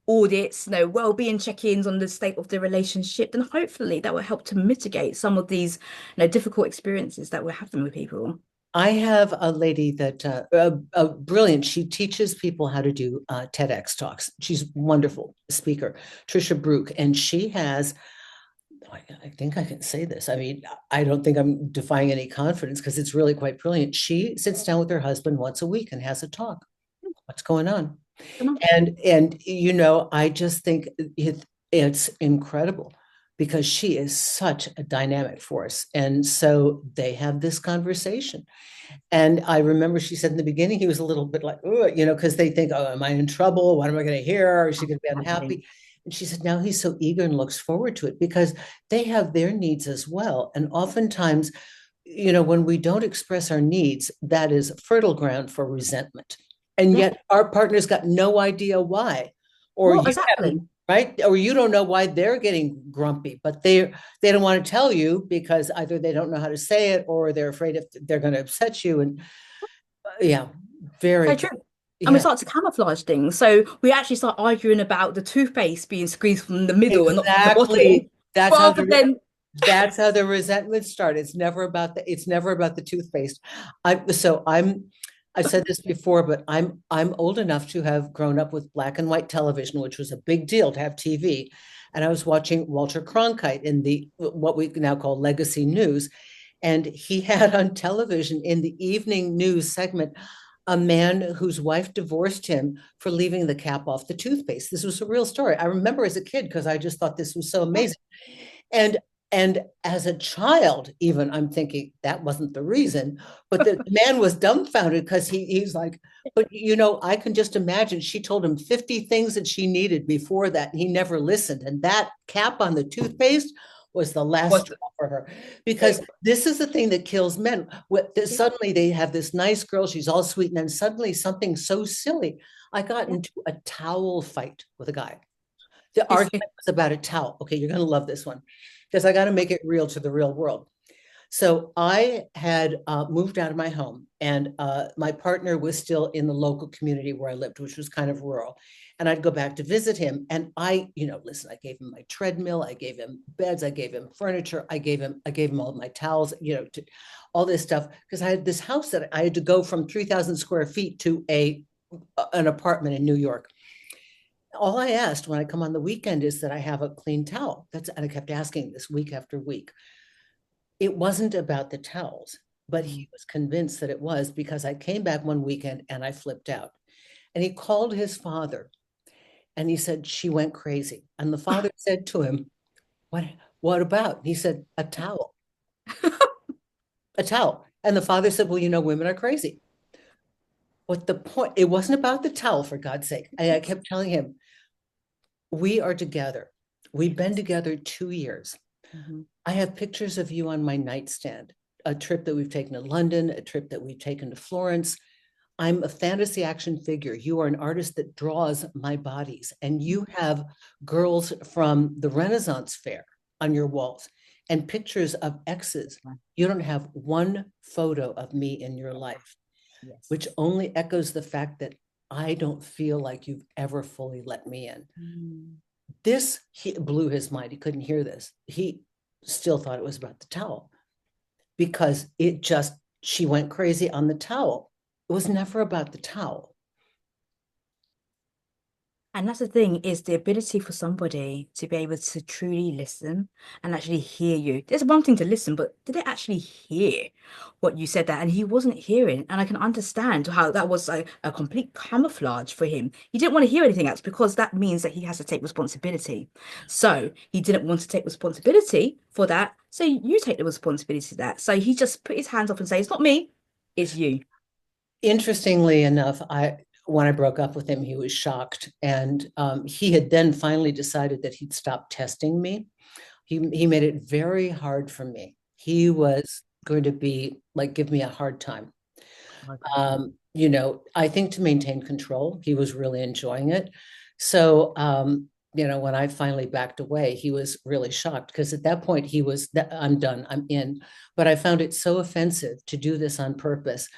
audits, well-being check-ins on the state of the relationship, then hopefully that will help to mitigate some of these, difficult experiences that we're having with people. I have a lady that brilliant. She teaches people how to do TEDx talks. She's a wonderful speaker, Trisha Brook, and she has. I think I can say this. I mean, I don't think I'm defying any confidence because it's really quite brilliant. She sits down with her husband once a week and has a talk. What's going on? And I just think it's incredible because she is such a dynamic force. And so they have this conversation. And I remember she said in the beginning, he was a little bit like, oh, because they think, oh, am I in trouble? What am I going to hear? Or is she going to be Absolutely. unhappy? And she said, now he's so eager and looks forward to it because they have their needs as well. And oftentimes, when we don't express our needs, that is fertile ground for resentment. And Yeah. yet our partner's got no idea why, or Well, you exactly. haven't, right? Or you don't know why they're getting grumpy, but they don't want to tell you because either they don't know how to say it or they're afraid if they're going to upset you. And yeah, So very, true. And we yeah, start to camouflage things. So we actually start arguing about the toothpaste being squeezed from the middle and not from the bottom, exactly. That's how rather the than that's how the resentment started. It's never about the toothpaste. I've said this before, but I'm old enough to have grown up with black and white television, which was a big deal to have TV. And I was watching Walter Cronkite in the what we now call legacy news. And he had on television in the evening news segment a man whose wife divorced him for leaving the cap off the toothpaste. This was a real story. I remember as a kid because I just thought this was so amazing. And and as a child, even I'm thinking that wasn't the reason, but the man was dumbfounded because he's like, but I can just imagine she told him 50 things that she needed before that, and he never listened. And that cap on the toothpaste was the last was straw for her because this is the thing that kills men. Suddenly they have this nice girl, she's all sweet, and then suddenly something so silly. I got into a towel fight with a guy. The argument was about a towel. Okay, you're going to love this one because I got to make it real to the real world. So I had moved out of my home, and my partner was still in the local community where I lived, which was kind of rural. And I'd go back to visit him. And listen, I gave him my treadmill, I gave him beds, I gave him furniture, I gave him all of my towels, all this stuff because I had this house that I had to go from 3,000 square feet to an apartment in New York. All I asked when I come on the weekend is that I have a clean towel. And I kept asking this week after week. It wasn't about the towels, but he was convinced that it was because I came back one weekend and I flipped out. And he called his father and he said, she went crazy. And the father said to him, what about? He said, a towel, a towel. And the father said, well, women are crazy. What the point? It wasn't about the towel, for God's sake. I kept telling him, we are together. We've been together 2 years. Mhm. I have pictures of you on my nightstand, a trip that we've taken to London, a trip that we've taken to Florence. I'm a fantasy action figure. You are an artist that draws my bodies, and you have girls from the Renaissance fair on your walls and pictures of exes. You don't have one photo of me in your life, Yes. which only echoes the fact that I don't feel like you've ever fully let me in. Mm. This blew his mind. He couldn't hear this. He still thought it was about the towel because she went crazy on the towel. It was never about the towel. And that's the thing, is the ability for somebody to be able to truly listen and actually hear you. There's one thing to listen, but did they actually hear what you said that? And he wasn't hearing. And I can understand how that was a complete camouflage for him. He didn't want to hear anything else because that means that he has to take responsibility. So he didn't want to take responsibility for that. So you take the responsibility for that. So he just put his hands up and say, it's not me, it's you. Interestingly enough, when I broke up with him, he was shocked. And he had then finally decided that he'd stop testing me. He made it very hard for me. He was going to be like, give me a hard time. Okay. I think to maintain control, he was really enjoying it. So, when I finally backed away, he was really shocked because at that point he was, I'm done, I'm in. But I found it so offensive to do this on purpose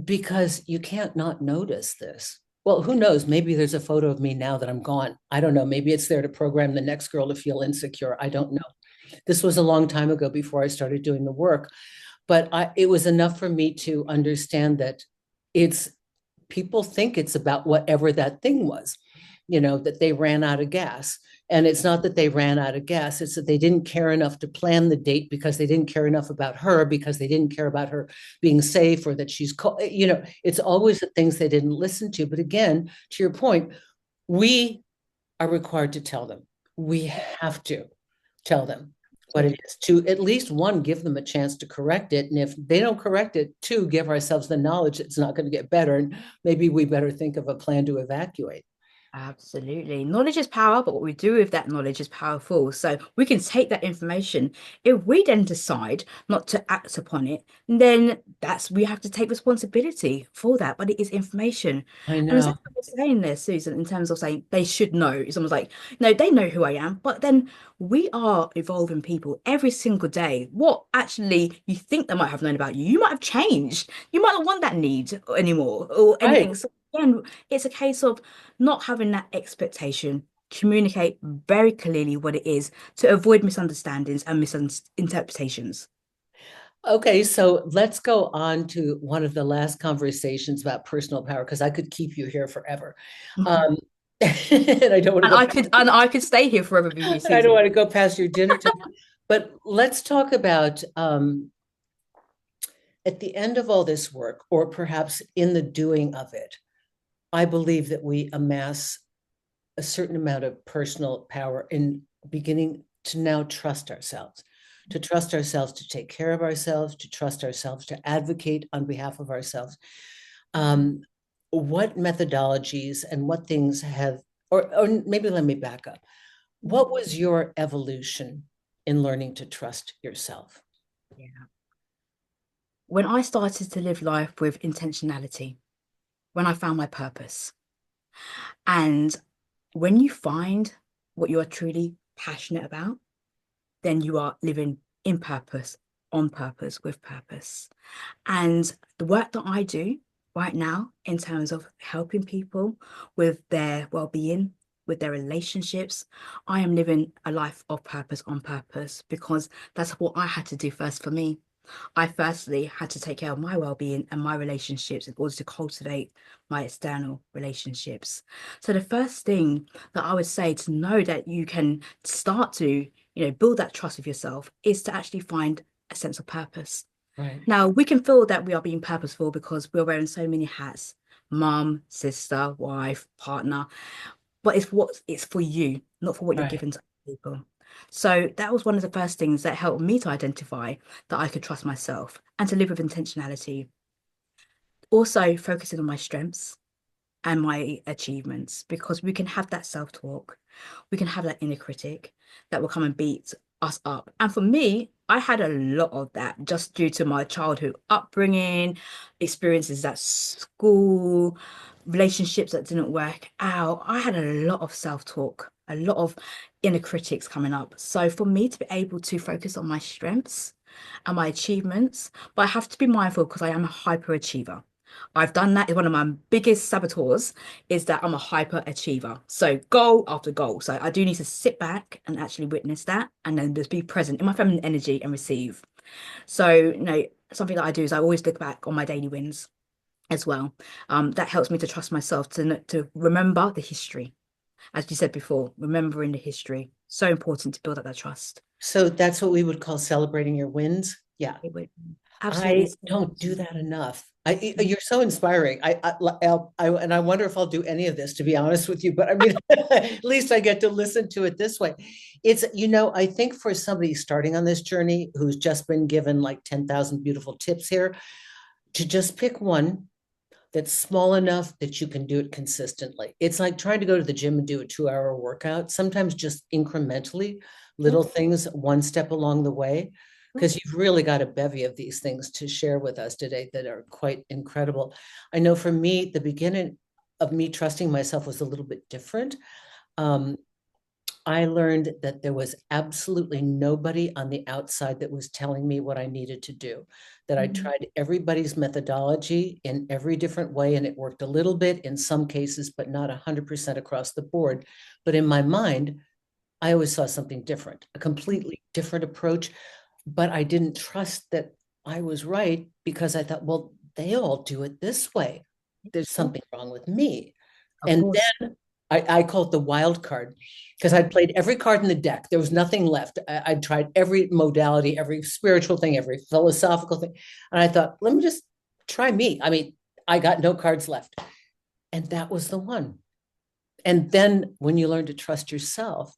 because you can't not notice this. Well, who knows? Maybe there's a photo of me now that I'm gone. I don't know. Maybe it's there to program the next girl to feel insecure. I don't know. This was a long time ago before I started doing the work, but it was enough for me to understand that it's people think it's about whatever that thing was, that they ran out of gas. And it's not that they ran out of gas, it's that they didn't care enough to plan the date because they didn't care enough about her, because they didn't care about her being safe or that it's always the things they didn't listen to. But again, to your point, we are required to tell them. We have to tell them what it is, to at least one, give them a chance to correct it. And if they don't correct it, two, give ourselves the knowledge it's not going to get better. And maybe we better think of a plan to evacuate. Absolutely. Knowledge is power, but what we do with that knowledge is powerful. So we can take that information. If we then decide not to act upon it, then we have to take responsibility for that. But it is information. I And know. exactly what you're saying there, Susan, in terms of saying they should know. It's almost like, no, they know who I am. But then we are evolving people every single day. What actually you think they might have known about you, you might have changed. You might not want that need anymore or Right. anything. So again, it's a case of not having that expectation, communicate very clearly what it is to avoid misunderstandings and misinterpretations. Okay, so let's go on to one of the last conversations about personal power because I could keep you here forever. Mhm. Um, and I don't want to And go. I could stay here forever with you, I don't Susan. want to go past your dinner time. But let's talk about at the end of all this work, or perhaps in the doing of it. I believe that we amass a certain amount of personal power in beginning to now trust ourselves, to take care of ourselves, to trust ourselves, to advocate on behalf of ourselves. Um, what methodologies and what things have, or maybe let me back up. What was your evolution in learning to trust yourself? Yeah. When I started to live life with intentionality, when I found my purpose, and when you find what you are truly passionate about, then you are living in purpose, on purpose, with purpose. And the work that I do right now, in terms of helping people with their well-being, with their relationships, I am living a life of purpose on purpose because that's what I had to do first for me. I firstly had to take care of my well-being and my relationships in order to cultivate my external relationships. So the first thing that I would say to know that you can start to, build that trust with yourself is to actually find a sense of purpose. Right, Now, we can feel that we are being purposeful because we're wearing so many hats, mom, sister, wife, partner, but it's for you, not for what you're right. giving to people. So that was one of the first things that helped me to identify that I could trust myself and to live with intentionality. Also, focusing on my strengths and my achievements because we can have that self-talk, we can have that inner critic that will come and beat us up. And for me, I had a lot of that just due to my childhood upbringing, experiences at school, relationships that didn't work out. I had a lot of self-talk, a lot of inner critics coming up. So for me to be able to focus on my strengths and my achievements, but I have to be mindful because I am a hyperachiever. I've done that. Is one of my biggest saboteurs is that I'm a hyper achiever. So goal after goal. So I do need to sit back and actually witness that and then just be present in my feminine energy and receive. So, something that I do is I always look back on my daily wins as well. That helps me to trust myself to remember the history. As you said before, remembering the history. So important to build up that trust. So that's what we would call celebrating your wins. Yeah. It would absolutely I so don't do important. that enough. You're so inspiring. And I wonder if I'll do any of this, to be honest with you. But I mean, at least I get to listen to it this way. I think for somebody starting on this journey who's just been given like 10,000 beautiful tips here, to just pick one that's small enough that you can do it consistently. It's like trying to go to the gym and do a 2-hour workout, sometimes just incrementally, Yeah. little things one step along the way, Yeah. because you've really got a bevy of these things to share with us today that are quite incredible. I know for me, the beginning of me trusting myself was a little bit different. Um, I learned that there was absolutely nobody on the outside that was telling me what I needed to do, that I Mhm. tried everybody's methodology in every different way, and it worked a little bit in some cases, but not 100% across the board. But in my mind, I always saw something different, a completely different approach, but I didn't trust that I was right because I thought, well, they all do it this way. There's Yeah. something wrong with me. Of And course. I call it the wild card because I'd played every card in the deck. There was nothing left. I'd tried every modality, every spiritual thing, every philosophical thing. And I thought, let me just try me. I mean, I got no cards left. And that was the one. And then when you learn to trust yourself,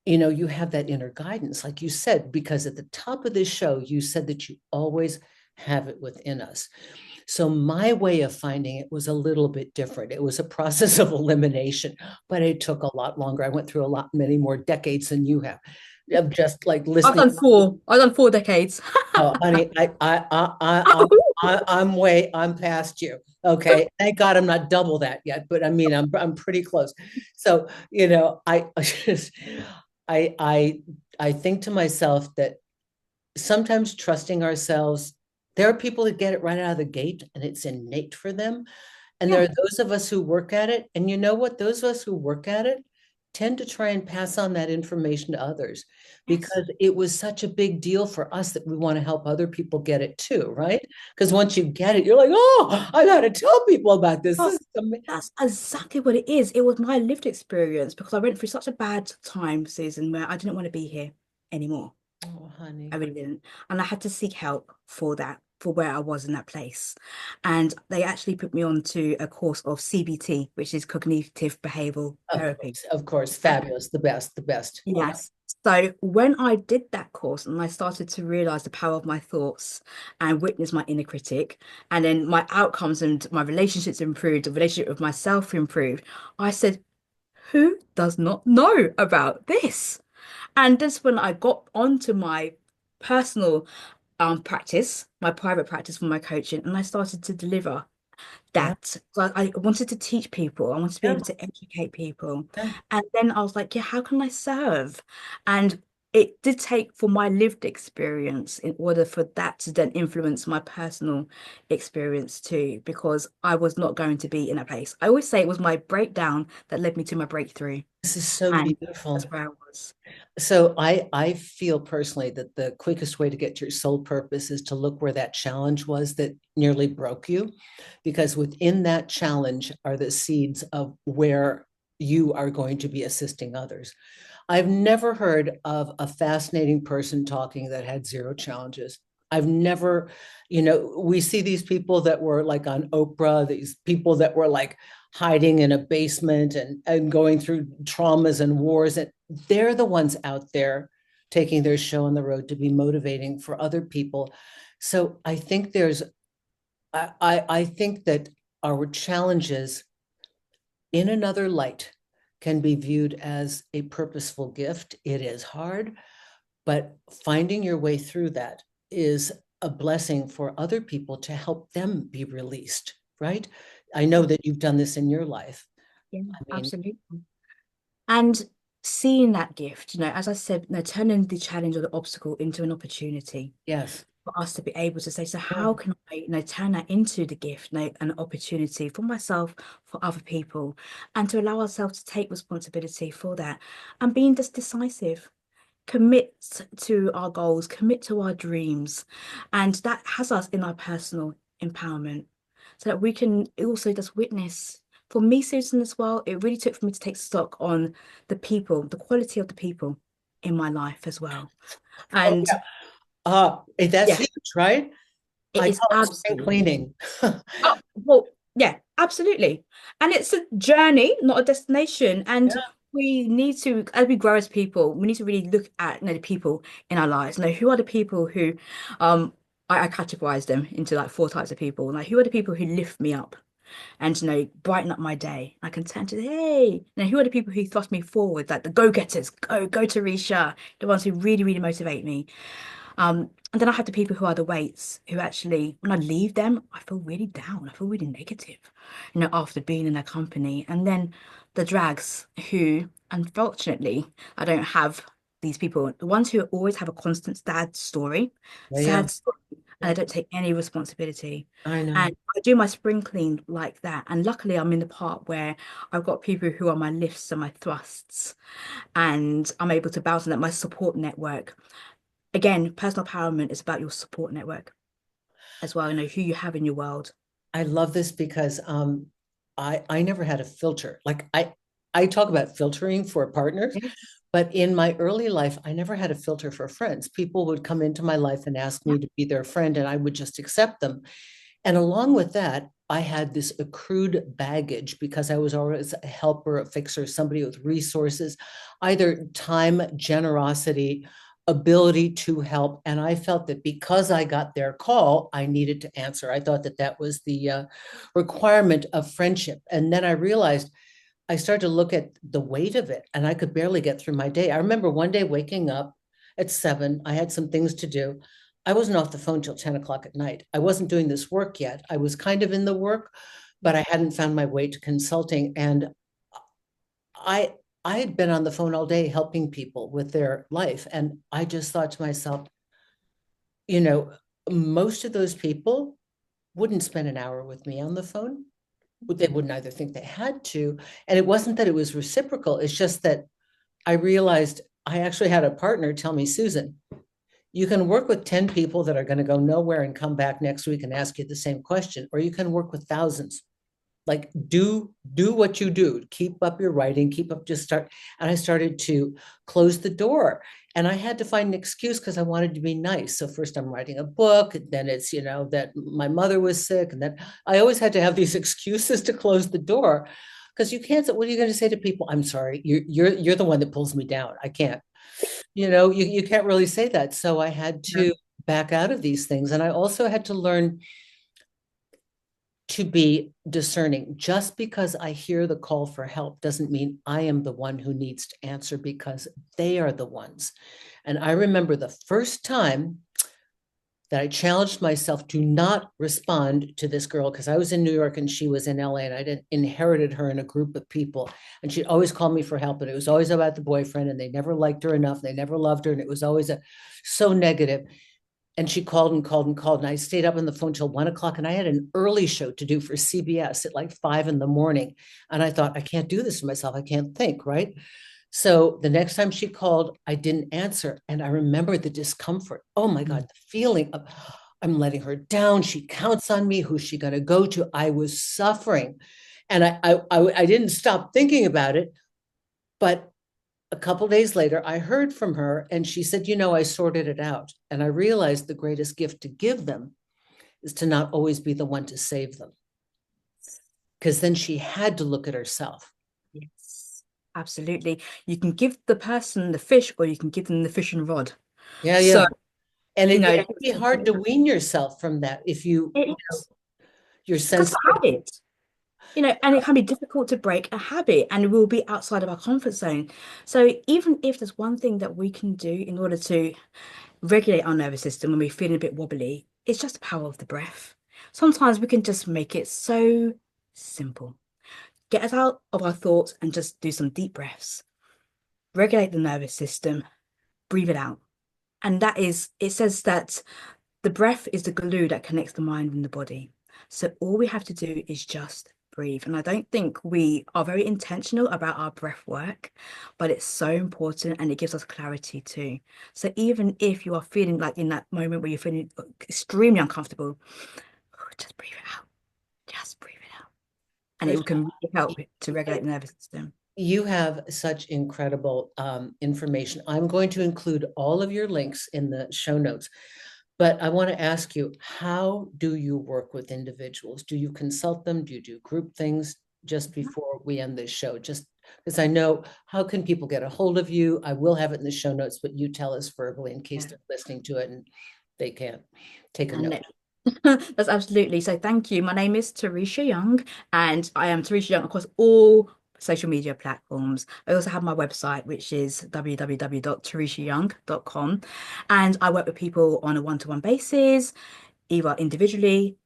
you have that inner guidance, like you said, because at the top of this show, you said that you always have it within us. So my way of finding it was a little bit different. It was a process of elimination, but it took a lot longer. I went through many more decades than you have. Of just like I've listening. done four. I've done 4 decades. Oh, honey, I'm past you. Okay, thank God I'm not double that yet, but I mean, I'm pretty close. So, I just, I, I think to myself that sometimes trusting ourselves, there are people that get it right out of the gate and it's innate for them. And there Yeah. are those of us who work at it. And you know what? Those of us who work at it tend to try and pass on that information to others Yes. because it was such a big deal for us that we want to help other people get it too, right? Because once you get it, you're like, oh, I got to tell people about this. This Well, is amazing. that's exactly what it is. It was my lived experience because I went through such a bad time season where I didn't want to be here anymore. Oh, I honey. really didn't. And I had to seek help for that, for where I was in that place. And they actually put me on to a course of CBT, which is cognitive behavioral therapy. Of course, Right? fabulous, the best, the best. Yeah. Yes. So when I did that course and I started to realize the power of my thoughts and witness my inner critic, and then my outcomes and my relationships improved, the relationship with myself improved, I said, who does not know about this? And that's when I got onto my personal practice, my private practice for my coaching, and I started to deliver Yeah. that. So I wanted to teach people, I wanted to be Yeah. able to educate people. Yeah. And then I was like, yeah, how can I serve? And it did take for my lived experience in order for that to then influence my personal experience too, because I was not going to be in a place. I always say it was my breakdown that led me to my breakthrough. This is so And that's beautiful. where I was. So I feel personally that the quickest way to get to your soul purpose is to look where that challenge was that nearly broke you, because within that challenge are the seeds of where you are going to be assisting others. I've never heard of a fascinating person talking that had zero challenges. I've never, we see these people that were like on Oprah, these people that were like hiding in a basement and going through traumas and wars. And they're the ones out there taking their show on the road to be motivating for other people. So I think I think that our challenges in another light can be viewed as a purposeful gift. It is hard, but finding your way through that is a blessing for other people to help them be released, right? I know that you've done this in your life. Yeah, I mean, absolutely. And seeing that gift, as I said, turning the challenge or the obstacle into an opportunity yes. for us to be able to say, so Yeah. how can I, turn that into the gift, an opportunity for myself, for other people, and to allow ourselves to take responsibility for that and being just decisive, commit to our goals, commit to our dreams. And that has us in our personal empowerment so that we can also just witness. For me, Susan, as well, it really took for me to take stock on the people, the quality of the people in my life as well. Oh, And yeah. That's yeah, huge, right? it I is call it spring absolutely. cleaning. Oh, well, yeah, absolutely. And it's a journey, not a destination. And Yeah. we need to, as we grow as people, we need to really look at, the people in our lives. Who are the people who, I categorize them into like four types of people. Like, who are the people who lift me up? and brighten up my day. I can turn to, hey, now who are the people who thrust me forward, like the go-getters, go Teresha, the ones who really, really motivate me. And then I have the people who are the weights, who actually, when I leave them, I feel really down. I feel really negative, after being in their company. And then the drags, who, unfortunately, I don't have these people. The ones who always have a constant Yeah, yeah, sad story, and yeah. I don't take any responsibility. I know. And I do my spring clean like that. And luckily, I'm in the part where I've got people who are my lifts and my thrusts, and I'm able to bounce on that, my support network. Again, personal empowerment is about your support network as well, who you have in your world. I love this because I never had a filter. Like I talk about filtering for partners, Yeah. but in my early life, I never had a filter for friends. People would come into my life and ask me to be their friend, and I would just accept them. And along with that, I had this accrued baggage because I was always a helper, a fixer, somebody with resources, either time, generosity, ability to help. And I felt that because I got their call, I needed to answer. I thought that that was the requirement of friendship. And then I realized I started to look at the weight of it, and I could barely get through my day. I remember one day waking up at 7, I had some things to do. I wasn't off the phone till 10 o'clock at night. I wasn't doing this work yet. I was kind of in the work, but I hadn't found my way to consulting. And I I had been on the phone all day helping people with their life. And I just thought to myself, you know, most of those people wouldn't spend an hour with me on the phone. They wouldn't either think they had to. And it wasn't that it was reciprocal. It's just that I realized I actually had a partner tell me, Susan, you can work with 10 people that are going to go nowhere and come back next week and ask you the same question, or you can work with thousands. Like do what you do, keep up your writing, keep up, just start. And I started to close the door, and I had to find an excuse because I wanted to be nice. So first I'm writing a book, then it's that my mother was sick, and then I always had to have these excuses to close the door, because you can't say, what are you going to say to people? I'm sorry, you're the one that pulls me down. I can't, you can't really say that. So I had Yeah. to back out of these things, and I also had to learn to be discerning. Just because I hear the call for help doesn't mean I am the one who needs to answer, because they are the ones. And I remember the first time that I challenged myself to not respond to this girl, because I was in New York and she was in LA, and I inherited her in a group of people. And she'd always call me for help, and it was always about the boyfriend, and they never liked her enough. They never loved her. And it was always so negative. And she called and called and called. And I stayed up on the phone till 1 o'clock. And I had an early show to do for CBS at like 5 in the morning. And I thought, I can't do this to myself. I can't think, right? So the next time she called, I didn't answer. And I remember the discomfort. Oh my God, the feeling of, I'm letting her down. She counts on me. Who's she going to go to? I was suffering. And I didn't stop thinking about it. But a couple days later, I heard from her, and she said, I sorted it out. And I realized the greatest gift to give them is to not always be the one to save them. Because then she had to look at herself. Yes, absolutely. You can give the person the fish, or you can give them the fishing rod. Yeah, So, yeah. And you know, it can be hard to wean yourself from that if it is you're because of sensitive. habit, and it can be difficult to break a habit, and we'll be outside of our comfort zone. So even if there's one thing that we can do in order to regulate our nervous system when we're feeling a bit wobbly, it's just the power of the breath. Sometimes we can just make it so simple. Get us out of our thoughts and just do some deep breaths. Regulate the nervous system, breathe it out. And it says that the breath is the glue that connects the mind and the body. So all we have to do is just breathe. And I don't think we are very intentional about our breath work, but it's so important, and it gives us clarity too. So even if you are feeling like in that moment where you're feeling extremely uncomfortable, just breathe it out. Just breathe it out. And it can really help to regulate the nervous system. You have such incredible information. I'm going to include all of your links in the show notes. But I want to ask you, how do you work with individuals? Do you consult them? Do you do group things? Just before we end this show, just because I know, how can people get a hold of you? I will have it in the show notes, but you tell us verbally in case Yeah. they're listening to it and they can't take a And note. That's absolutely. So thank you. My name is Teresha Young, and I am Teresha Young across all social media platforms. I also have my website, which is www.tereshayoung.com. And I work with people on a one-to-one basis, either individually,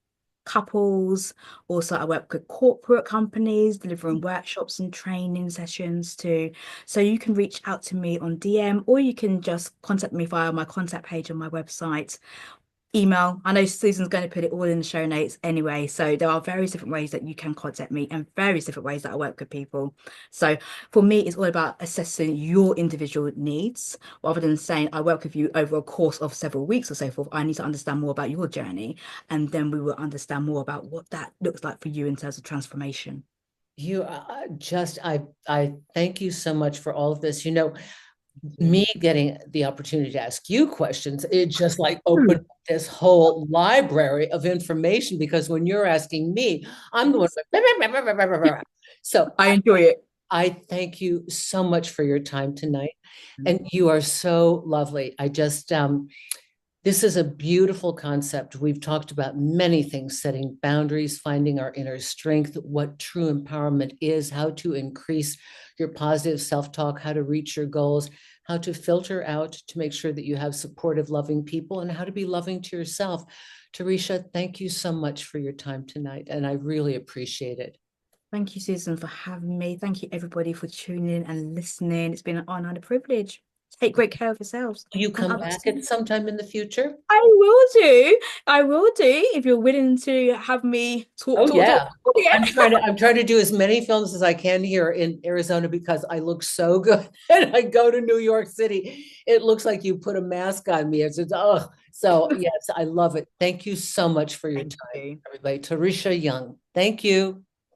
couples. Also, I work with corporate companies, delivering workshops and training sessions too. So you can reach out to me on DM, or you can just contact me via my contact page on my website. Email. I know Susan's going to put it all in the show notes anyway. So there are various different ways that you can contact me and various different ways that I work with people. So for me, it's all about assessing your individual needs rather than saying I work with you over a course of several weeks or so forth. I need to understand more about your journey, and then we will understand more about what that looks like for you in terms of transformation. You just, I thank you so much for all of this. Thank you. Me getting the opportunity to ask you questions, it just like opened Hmm. up this whole library of information because when you're asking me, I'm the one. Yes. So I enjoy it. I thank you so much for your time tonight. And you are so lovely. This is a beautiful concept. We've talked about many things, setting boundaries, finding our inner strength, what true empowerment is, how to increase your positive self-talk, how to reach your goals, how to filter out to make sure that you have supportive, loving people, and how to be loving to yourself. Teresha, thank you so much for your time tonight, and I really appreciate it. Thank you, Susan, for having me. Thank you, everybody, for tuning in and listening. It's been an honor and a privilege. Take great care of yourselves Will you and come others back too. at sometime in the future? I will do. I will do if you're willing to have me talk, Oh talk, talk. yeah. Yeah. I'm trying to do as many films as I can here in Arizona because I look so good. And I go to New York City. It looks like you put a mask on me. Oh, so yes, I love it. Thank you so much for your Thank time, you. everybody. Teresha Young. Thank you.